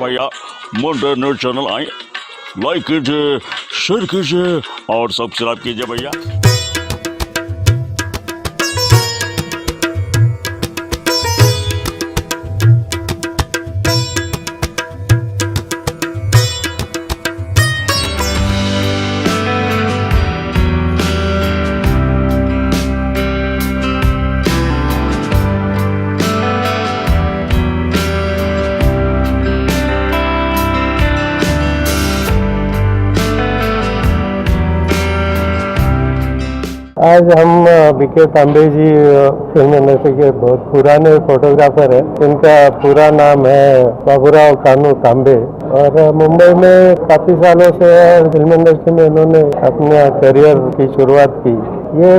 भैया motor news channel आए, like कीजिए, शेयर कीजिए और सब्सक्राइब कीजिए भैया। आज हम बीके तांबे जी फिल्म इंडस्ट्री के बहुत पुराने फोटोग्राफर हैं। इनका पूरा नाम है बाबूराव कानू तांबे और मुंबई में काफी सालों से फिल्म इंडस्ट्री में इन्होंने अपने करियर की शुरुआत की। ये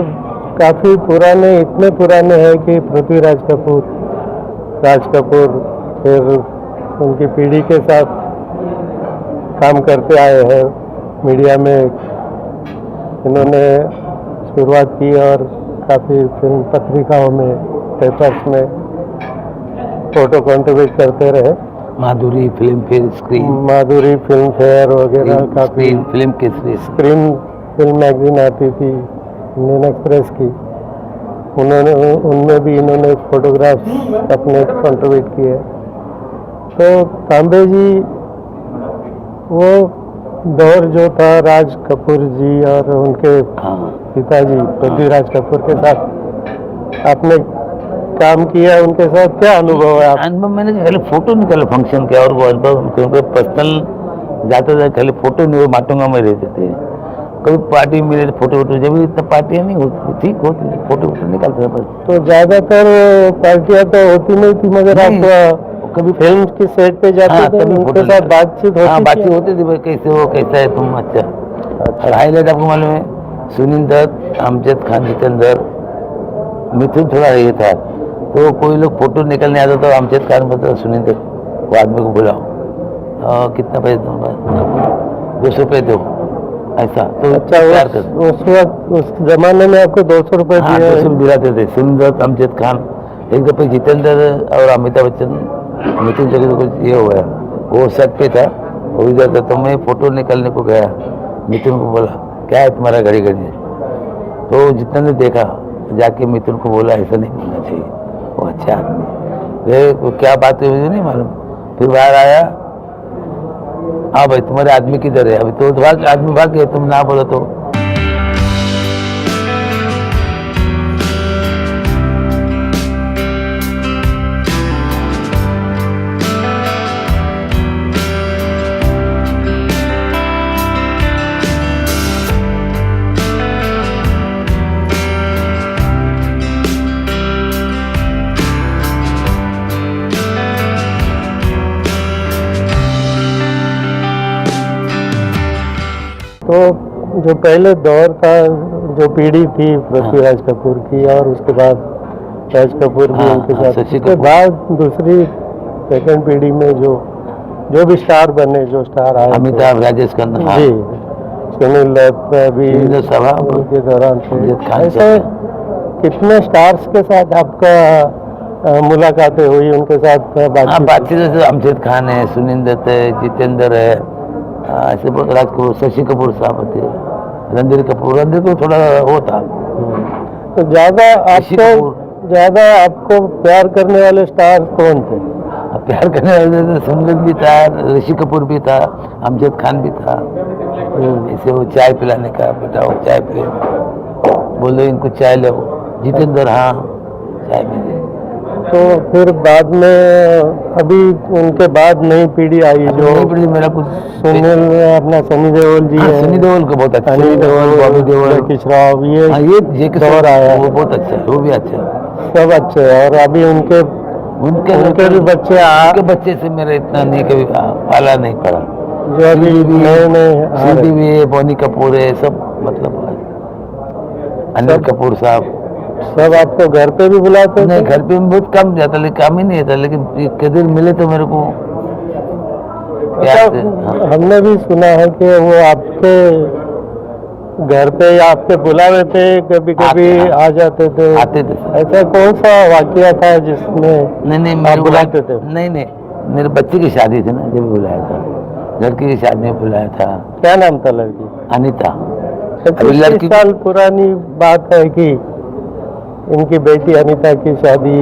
काफी पुराने, इतने पुराने हैं कि पृथ्वीराज कपूर, राज कपूर, फिर उनकी पीढ़ी के साथ काम करते आए हैं। मीडिया में इन्होंने शुरुआत की और काफ़ी फिल्म पत्रिकाओं में, पेपर्स में फोटो कंट्रीब्यूट करते रहे। माधुरी फिल्म फेयर, स्क्रीन माधुरी फिल्म फेयर वगैरह काफ़ी film Kesari, screen film magazine आती थी इंडियन एक्सप्रेस की, उनमें भी इन्होंने फोटोग्राफ्स अपने कंट्रीब्यूट किए। तो तांबे जी वो दौर जो था राज कपूर जी और उनके पिताजी पृथ्वीराज कपूर के साथ आपने काम किया, उनके साथ क्या अनुभव है? अनुभव मैंने खाली फोटो निकाले फंक्शन के, और वो अनुभव क्योंकि पर्सनल जाते थे, खाली फोटो नहीं, वो माटुंगा में रहते थे। कभी पार्टी मिले फोटो वोटो, जब इतना पार्टियाँ नहीं होती, ठीक होती थी, फोटो वोटो निकालते बस। तो ज्यादातर पार्टियाँ तो होती नहीं थी, मगर आप कभी फिल्म की सेट पे जाते थे, उनके साथ बातचीत होती थी, कैसे हो, कैसा है तुम, अच्छा। हाईलाइट आपको मालूम है, सुनील दत्त, अमजद खान, जितेंद्र, मिथुन थोड़ा ये था। तो कोई लोग फोटो निकलने आता तो अमजद खान बोलता सुनील दत्त वो आदमी को बुलाओ, कितना पैसे दूंगा, 200 रुपये दो, ऐसा। तो अच्छा, उस वक्त उस जमाने में आपको 200 रुपये दिलाते थे सुनील दत्त, अमजद खान। एक दफे जितेंद्र और अमिताभ बच्चन, मिथुन जगह तो कुछ ये हो गया, वो सेट पे था, वो इधर था, तो मैं फोटो निकलने को गया, मिथुन को बोला क्या है तुम्हारा घड़ी घड़ी, तो जितना ने देखा जाके मिथुन को बोला ऐसा नहीं बोलना चाहिए, वो अच्छा आदमी, क्या बात है मुझे नहीं मालूम। फिर बाहर आया, हाँ भाई तुम्हारे आदमी किधर है, अभी तो आदमी भाग गए, तुम ना बोलो तो। तो जो पहले दौर था, जो पीढ़ी थी पृथ्वीराज कपूर की, और उसके बाद राज कपूर भी उनके साथ, उसके बाद दूसरी सेकंड पीढ़ी में जो भी स्टार बने, जो स्टार आए, अमिताभ, राजेश खन्ना जी, सुनील दत्त भी उनके दौरान थे। ऐसे कितने स्टार्स के साथ आपका मुलाकातें हुई, उनके साथ बातचीत? जैसे अमजद खान है, सुनील दत्त है, जितेंद्र है, ऐसे बहुत, राज कपूर, शशि कपूर साहब थे, रणधीर कपूर को थोड़ा वो था। तो ज्यादा आपको प्यार करने वाले स्टार कौन थे? प्यार करने वाले सुनील भी था, ऋषि कपूर भी था, अमजद खान भी था। ऐसे वो चाय पिलाने का, बेटा वो चाय पिले, बोलो इनको चाय लो, जितेंद्र हाँ चाय पिले। तो फिर बाद में, अभी उनके बाद नई पीढ़ी आई, जो नई पीढ़ी मेरा कुछ सुनील, अपना सनी देओल जी है, सनी देओल को बहुत अच्छा, सनी देओल, बॉबी देओल, किशराव, ये दौर आया, वो बहुत अच्छा है, वो भी अच्छा है, सब अच्छे हैं। और अभी उनके भी बच्चे से मेरा इतना नहीं कभी पाला नहीं पड़ा, जो अभी नए भी है, बोनी कपूर है, सब मतलब अनिल कपूर साहब, सब आपको घर पे भी बुलाते? नहीं, घर पे बहुत कम जाता, लेकिन काम ही नहीं था, लेकिन कभी मिले तो मेरे को हमने भी सुना है कि वो आपके घर पे या आपके बुलावे पे कभी कभी आ जाते थे, आते थे। ऐसा कौन सा वाकया था जिसमें नहीं आप बुलाते थे? नहीं, मेरे बच्चे की शादी थी ना, जब बुलाया था। लड़की की शादी में बुलाया था। क्या नाम था लड़की? अनीता। अभी 25 लड़की साल पुरानी बात है कि इनकी बेटी अनीता की शादी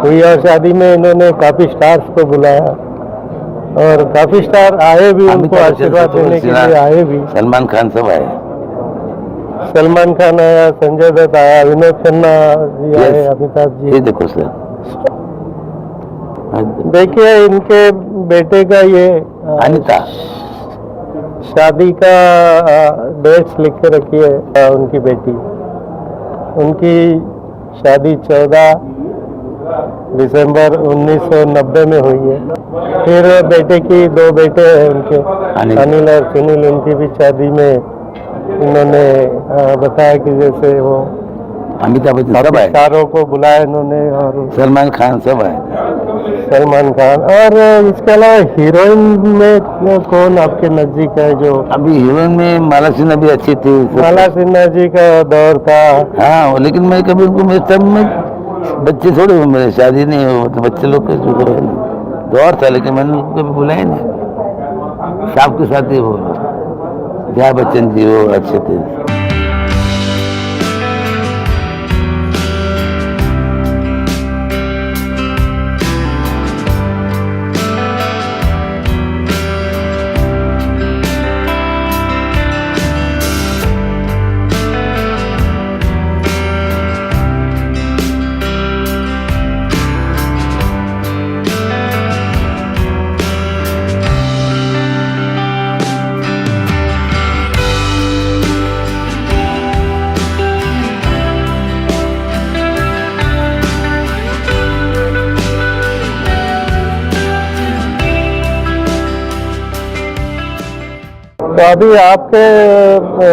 हुई और शादी में इन्होंने काफी स्टार्स को बुलाया और काफी स्टार आए भी, उनको अमिताभ बच्चन, आशीर्वाद देने के लिए आए भी। सलमान खान सब आए। सलमान खान आया, संजय दत्त आया, विनोद खन्ना जी आए, Yes. अमिताभ ये जी। देखो सर, देखिए इनके बेटे का ये अनीता शादी का डेट्स लिख के रखी है उनकी बेटी। उनकी शादी 14 दिसंबर 1990 में हुई है। फिर बेटे की 2 बेटे हैं उनके, अनिल और सुनील। उनकी भी शादी में इन्होंने बताया कि जैसे वो अमिताभ बच्चन सब आए, स्टारों को बुलाया इन्होंने और सलमान खान सब आए। सलमान खान। और इसके अलावा हीरोइन में कौन आपके नजदीक है जो? अभी हीरोइन में माला सिन्हा भी अच्छी थी। माला सिन्हा जी का दौर था। हाँ, लेकिन मैं कभी उनको, मेरे सब में बच्चे थोड़े हुए, मेरे शादी नहीं हुई तो बच्चे लोग के दौर था, लेकिन मैंने उनको कभी बुलाया नहीं। साहब के साथ ही वो जया बच्चन जी वो अच्छे थे। तो अभी आपके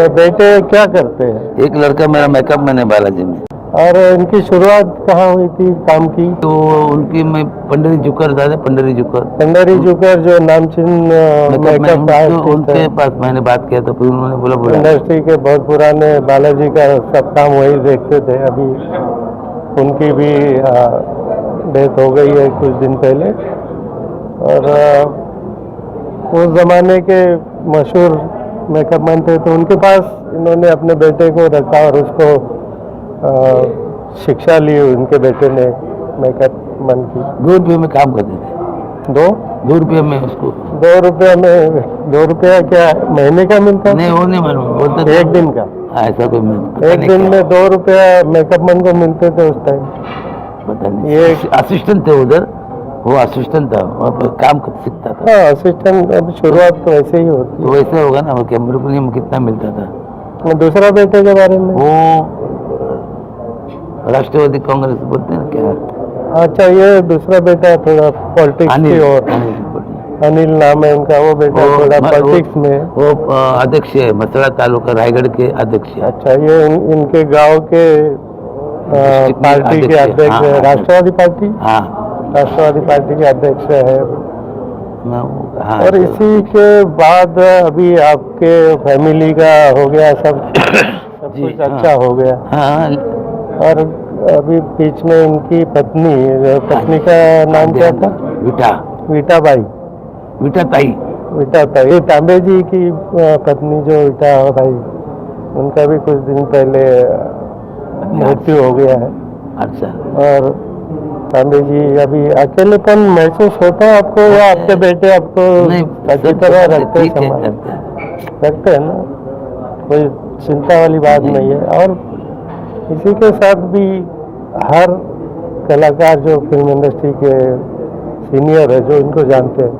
बेटे क्या करते हैं? एक लड़का मेरा मेकअप मैन है बालाजी में। और इनकी शुरुआत कहाँ हुई थी काम की? तो उनकी मैं पंडरी जुकर दादा, पंडरी जुकर पंडरी जुकर जो नामचीन मेकअप आर्टिस्ट उनके है। पास मैंने बात किया तो फिर उन्होंने बोला इंडस्ट्री के बहुत पुराने बालाजी का सब काम वही देखते थे। अभी उनकी भी डेथ हो गई है कुछ दिन पहले। और उस जमाने के मशहूर मेकअप मैन थे, तो उनके पास इन्होंने अपने बेटे को रखा और उसको शिक्षा ली उनके बेटे ने मेकअप मैन की। 2 रुपये में काम करते थे। 2 रुपये में उसको 2 रुपये में 2 रुपया क्या महीने का मिलता है? नहीं, वो नहीं मालूम, बोलते थे एक दिन का। ऐसा कोई एक दिन में 2 रुपया मेकअप मैन को मिलते थे उस टाइम। पता नहीं। ये असिस्टेंट थे उधर, वो असिस्टेंट था, वहाँ पर काम सीखता था। हाँ, असिस्टेंट। अब शुरुआत तो ऐसे ही होती तो वैसे होगा ना, वो कैमरे के लिए कितना मिलता था। है। दूसरा बेटे के बारे में? वो राष्ट्रवादी कांग्रेस बोलते हैं क्या? अच्छा, ये दूसरा बेटा थोड़ा पॉलिटिक्स की और अनिल नाम है इनका। वो बेटा थोड़ा पॉलिटिक्स में। वो अध्यक्ष है, मसड़ा तालुका रायगढ़ के अध्यक्ष है। अच्छा, ये इनके गांव के पार्टी के अध्यक्ष है। राष्ट्रवादी पार्टी? हाँ, राष्ट्रवादी पार्टी के अध्यक्ष है। हाँ। और इसी के बाद अभी आपके फैमिली का हो गया सब कुछ अच्छा हो गया। हाँ। और अभी बीच में इनकी पत्नी का नाम क्या था? विटा बाई। विटा ताई। विटा ताई। ये तांबे जी की पत्नी जो विटा बाई, उनका भी कुछ दिन पहले मृत्यु हो गया है। अच्छा। और तांबे जी अभी अकेलेपन महसूस होता है आपको, या आपके बेटे आपको अच्छी तरह रखते हैं ना? कोई चिंता वाली बात नहीं है। और इसी के साथ भी हर कलाकार जो फिल्म इंडस्ट्री के सीनियर है, जो इनको जानते हैं,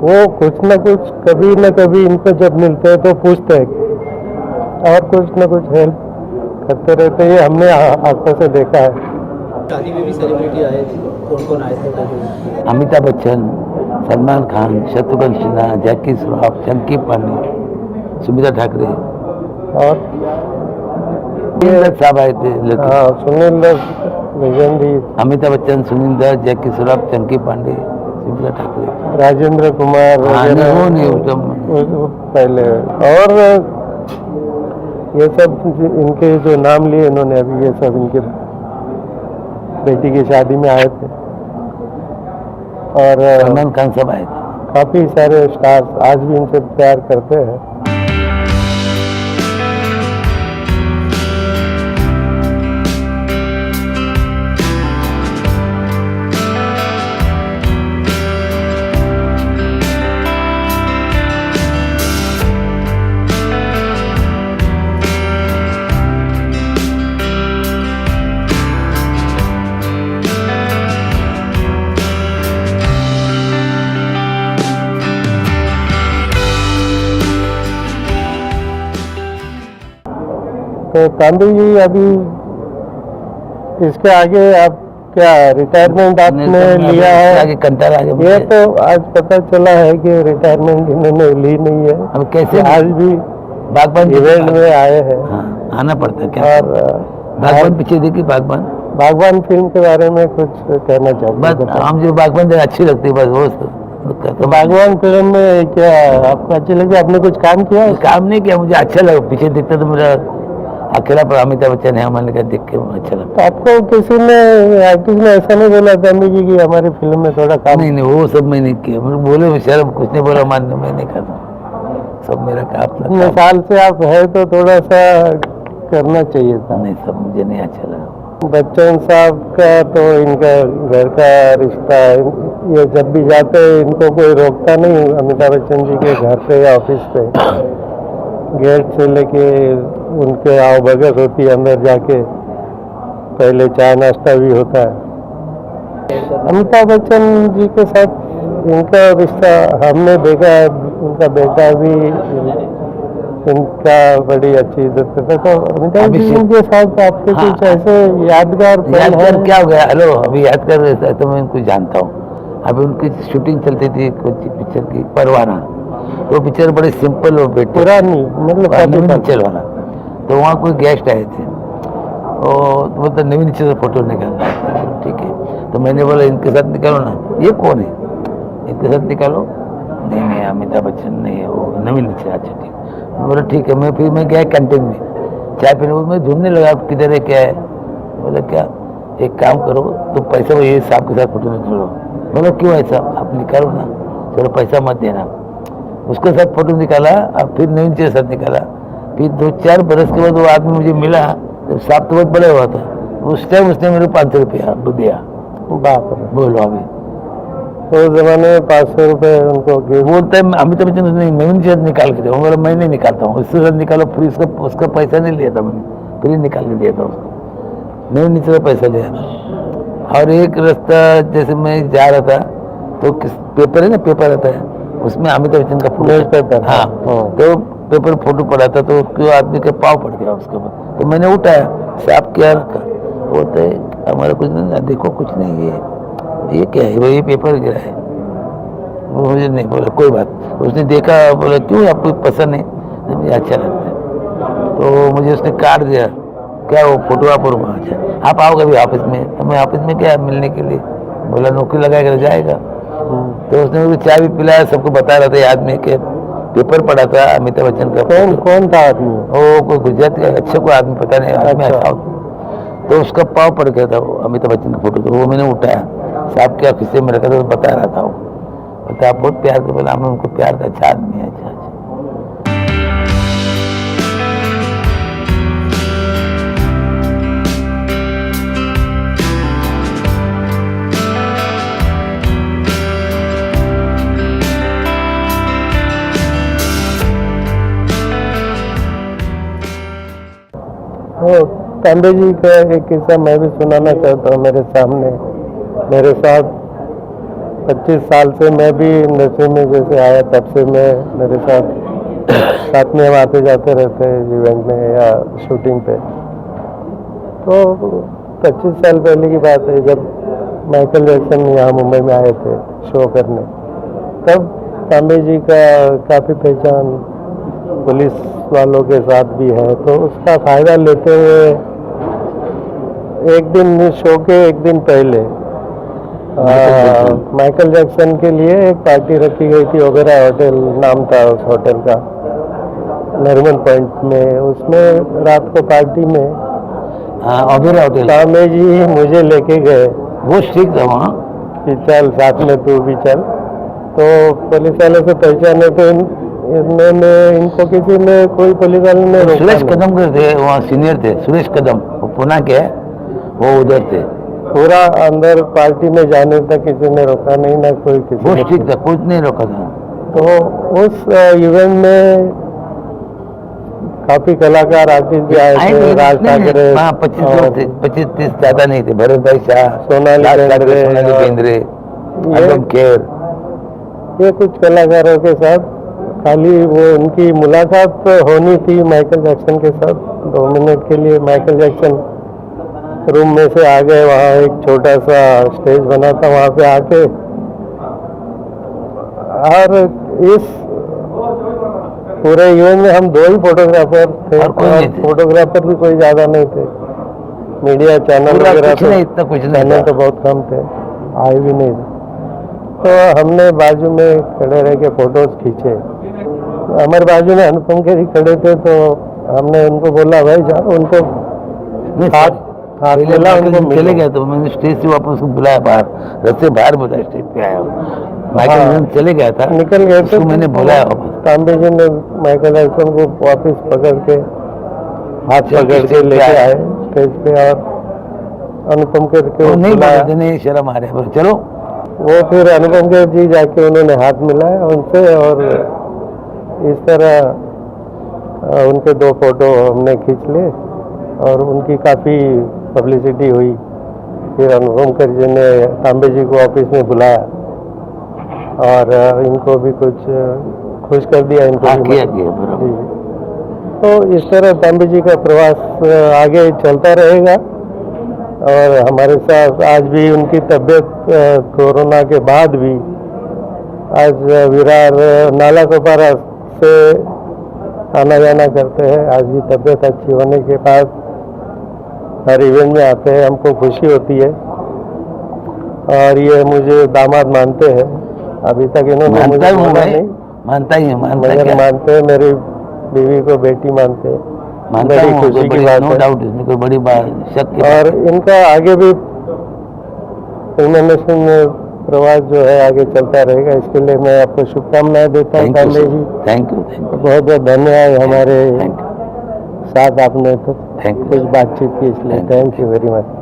वो कुछ न कुछ कभी न कभी इनको जब मिलते हैं तो पूछते हैं और कुछ न कुछ हेल्प करते रहते हैं। ये हमने आंखों से देखा है। शादी में भी सेलिब्रिटी आए थे, कौन कौन आए थे? अमिताभ बच्चन, सलमान खान, शत्रुघ्न सिन्हा, जैकी श्रॉफ, चंकी पांडे, सुमित्रा ठाकरे और सुनील दत्त साहब आए थे। हाँ, सुनील दत्त लेजेंड ही। अमिताभ बच्चन, सुनील दत्त, जैकी श्रॉफ, चंकी पांडे, सुमित्रा ठाकरे, राजेंद्र कुमार वो नहीं पहले। और ये सब इनके जो नाम लिए इन्होंने अभी, ये सब इनके बेटी की शादी में आए थे। और सलमान खान सब आए थे। काफी सारे स्टार्स आज भी इनसे प्यार करते हैं। तो तांबे जी अभी इसके आगे आप क्या रिटायरमेंट आपने लिया है? आगे कंटाल आगे ये मुझे। तो आज पता चला है कि रिटायरमेंट इन्होंने ली नहीं है। अब कैसे आज भी बागबान इवेंट में आए हैं। हाँ, आना पड़ता है क्या। और बागबान पीछे देखी बागबान, बागवान फिल्म के बारे में कुछ कहना चाहते बस हैं? हम जो बागबान जगह अच्छी लगती है बस वो तो बागवान फिल्म में क्या आपको अच्छी लगी? आपने कुछ काम किया है? काम नहीं किया, मुझे अच्छा लगा। पीछे दिखता तो मेरा अकेला पर अमिताभ बच्चन है, मैंने कहा देख के अच्छा लगा। तो आपको किसी ने आर्टिस्ट ने ऐसा नहीं बोला तांबे जी की हमारी फिल्म में थोड़ा काम? नहीं वो सब मैं नहीं किया। मैंने बोले शर्म कुछ नहीं बोला, मानने मैं नहीं करता, सब मेरा काम इतने साल से आप है तो थोड़ा सा करना चाहिए था। नहीं, सब मुझे नहीं अच्छा लगा। बच्चन साहब का तो इनका घर का रिश्ता है। ये जब भी जाते हैं इनको कोई रोकता नहीं, अमिताभ बच्चन जी के घर पे या ऑफिस पे गेट से लेके उनके आओ भगत होती है, अंदर जाके पहले चाय नाश्ता भी होता है। अमिताभ बच्चन जी के साथ इनका रिश्ता हमने देखा है, उनका बेटा भी इनका बड़ी अच्छी इज्जत करता। तो अमिताभ जी के साथ आपके कुछ ऐसे यादगार पल याद हैं? कर क्या हो गया? हेलो, अभी याद कर रहे थे तो मैं उनको जानता हूँ। अभी उनकी शूटिंग चलती थी कुछ पिक्चर की, परवाना। वो पिक्चर बड़े सिंपल और बेटे पुरानी मतलब नवीन काफी निश्चल वाला। तो वहाँ कोई गेस्ट आए थे और तो मतलब नवीन निश्चल से फोटो निकालना है। ठीक है, तो मैंने बोला इनके साथ निकालो ना। ये कौन है? इनके साथ निकालो। नहीं नहीं, अमिताभ बच्चन नहीं है, वो नवीन निश्चल। अच्छा ठीक। बोला ठीक है। मैं गया कैंटीन में चाय पीने, मैं ढूंढने लगा किधर है क्या है। बोला क्या, एक काम करो तो पैसा वो ये साहब के साथ फोटो निकालो। बोला क्यों ऐसा? आप निकालो ना, चलो पैसा मत देना। उसके साथ फोटो निकाला और फिर नवीन के साथ निकाला। फिर 2-4 बरस के बाद वो आदमी मुझे मिला, जब साहब तो बहुत बड़ा हुआ था। उस टाइम उसने मेरे 500 रुपया दिया। बाप रे। बोलो अभी तो जमाने में 500 रुपए उनको बोलता है अमिताभ बच्चन नहीं, नवीन के साथ निकाल के दो। बोला मैं नहीं निकालता हूँ, इसके साथ निकालो। फिर उसका पैसा नहीं लिया था मैंने, फिर निकाल के दिया था उसको। नवीन नीचे का पैसा लिया था। और एक रास्ता जैसे मैं जा रहा था तो पेपर है ना, पेपर रहता है उसमें अमिताभ बच्चन का न्यूज़ पेपर। हाँ, तो पेपर फोटो पड़ा था तो क्यों आदमी के पाँव पड़ गया उसके बाद। तो मैंने उठाया, साहब क्या रखा? बोलते हमारा कुछ नहीं, देखो कुछ नहीं, ये क्या है? वो ये पेपर गिरा है। वो मुझे नहीं बोला कोई बात। उसने देखा, बोला क्यों आपको पसंद है? मुझे अच्छा लगता है। तो मुझे उसने कार्ड दिया, क्या वो फोटो आप और अच्छा आप आओगे अभी ऑफिस में? तो मैं ऑफिस में क्या मिलने के लिए? बोला नौकरी लगाएगा तो जाएगा। तो उसने मुझे चाय भी पिलाया, सबको बता रहा था आदमी के पेपर पड़ा था अमिताभ बच्चन का। कौन था आदमी? वो कोई गुजराती अच्छा कोई आदमी, पता नहीं आदमी अच्छा। तो उसका पाँव पड़ गया था वो अमिताभ बच्चन का फोटो। तो वो मैंने उठाया, साहब के ऑफिस में रखा था, तो बता रहा था वो। बता आप बहुत प्यार के, बोला हमें उनको प्यार का अच्छा आदमी है। अच्छा अच्छा। तांबे जी का एक किस्सा मैं भी सुनाना चाहता हूँ। मेरे सामने मेरे साथ 25 साल से मैं भी इंडस्ट्री में जैसे आया तब से मेरे साथ में हम आते जाते रहते हैं इवेंट में या शूटिंग पे। तो 25 साल पहले की बात है जब माइकल जैक्सन यहाँ मुंबई में आए थे शो करने, तब तांबे जी का काफ़ी पहचान पुलिस वालों के साथ भी है। तो उसका फायदा लेते हुए एक दिन शो के एक दिन पहले माइकल जैक्सन के लिए एक पार्टी रखी गई थी। ओबेरॉय होटल नाम था उस होटल का, नरीमन पॉइंट में। उसमें रात को पार्टी में ओबेरॉय होटल तांबे जी मुझे लेके गए। वो ठीक था वहाँ। कि चल साथ में तू भी चल। तो पुलिस वाले से पहचाने तो इन्होंने इनको किसी ने कोई पुलिस वाले ने रोका सुरेश नहीं। कदम के थे, वहाँ सीनियर थे सुरेश कदम, वो पुणे के हैं, वो उधर थे। पूरा अंदर पार्टी में जाने तक किसी ने रोका नहीं, ना कोई किसी बहुत ने। ठीक था, कुछ नहीं रोका था। तो उस इवेंट में काफी कलाकार आर्टिस्ट भी आए थे, राज ठाकरे, हाँ 25-30 ज्यादा नहीं थे, भरत भाई शाह, सोनाली राज ठाकरे, बेंद्रे, सोनाली और बेंद्रे, ये अदम खेर। ये कुछ कलाकारों के साथ खाली वो उनकी मुलाकात होनी थी माइकल जैक्सन के साथ। 2 मिनट के लिए माइकल जैक्सन रूम में से आ गए, वहाँ एक छोटा सा स्टेज बना था, वहाँ पे आके, और इस पूरे इवेंट में हम 2 ही फोटोग्राफर थे, और कोई नहीं थे। फोटोग्राफर भी कोई ज्यादा नहीं थे। मीडिया चैनल पूरा वगैरह कुछ नहीं, इतना कुछ नहीं चैनल था। तो बहुत कम थे, आए भी नहीं थे। तो हमने बाजू में खड़े रह के फोटोज खींचे। हमारे बाजू में अनुपम खेर खड़े थे, तो हमने उनको बोला भाई जाओ उनको हाथ पहले मिला, माइकल उनको जैक्सन चले मिलो। गए तो मैंने स्टेज से वापस उसको बुलाया बाहर, रस्ते बाहर बुलाया, स्टेज पे आया वो। माइकल हाँ। जैक्सन चले गया था, निकल गए थे, उसको मैंने बुलाया वापस। तांबे जी ने माइकल जैक्सन को वापिस पकड़ के हाथ चल के पकड़ के स्टेज पे लेके आए। आए स्टेज पे, और अनुपम खेर वो को नहीं बुलाया। बोलते, नहीं शर्म आ रहा है, चलो। वो फिर अनुपम खेर जी जाके उन्होंने हाथ मिलाया उनसे, और इस तरह उनके 2 फोटो हमने खींच लिए, और उनकी काफ़ी पब्लिसिटी हुई। फिर अनुपम खेर जी ने तांबे जी को ऑफिस में बुलाया, और इनको भी कुछ खुश कर दिया इनको हाँ, भी। किया बराबर। जी। तो इस तरह तांबे जी का प्रवास आगे चलता रहेगा, और हमारे साथ आज भी उनकी तबीयत कोरोना के बाद भी, आज विरार नाला कोपारा से आना जाना करते हैं। आज भी तबीयत अच्छी होने के बाद हर इवेंट में आते हैं, हमको खुशी होती है, और ये मुझे दामाद मानते हैं। अभी तक इन्होंने मानता मुझे हूँ बोला भाई, नहीं, मानता ही हूँ, मानता मगर क्या? मानते हैं, मेरी बीवी को बेटी मानते हैं। मानता बड़ी हूँ, खुशी की बात नो है। डाउट, इसमें कोई बड़ी बात शक की और बात नहीं। इनका आगे भी फिल्म इंडस्ट्री में प्रवास जो है आगे चलता रहेगा, इसके लिए मैं आपको शुभकामनाएं देता हूँ। थैंक तांबे यू, जी, थैंक यू, थैंक यू, बहुत बहुत धन्यवाद हमारे थैंक साथ आपने तो थैंक यू। कुछ बातचीत की, इसलिए थैंक यू वेरी मच।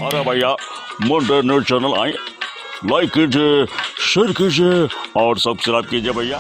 अरे भैया मुंडे न्यूज चैनल आए, लाइक कीजिए, शेयर कीजिए और सब्सक्राइब कीजिए भैया।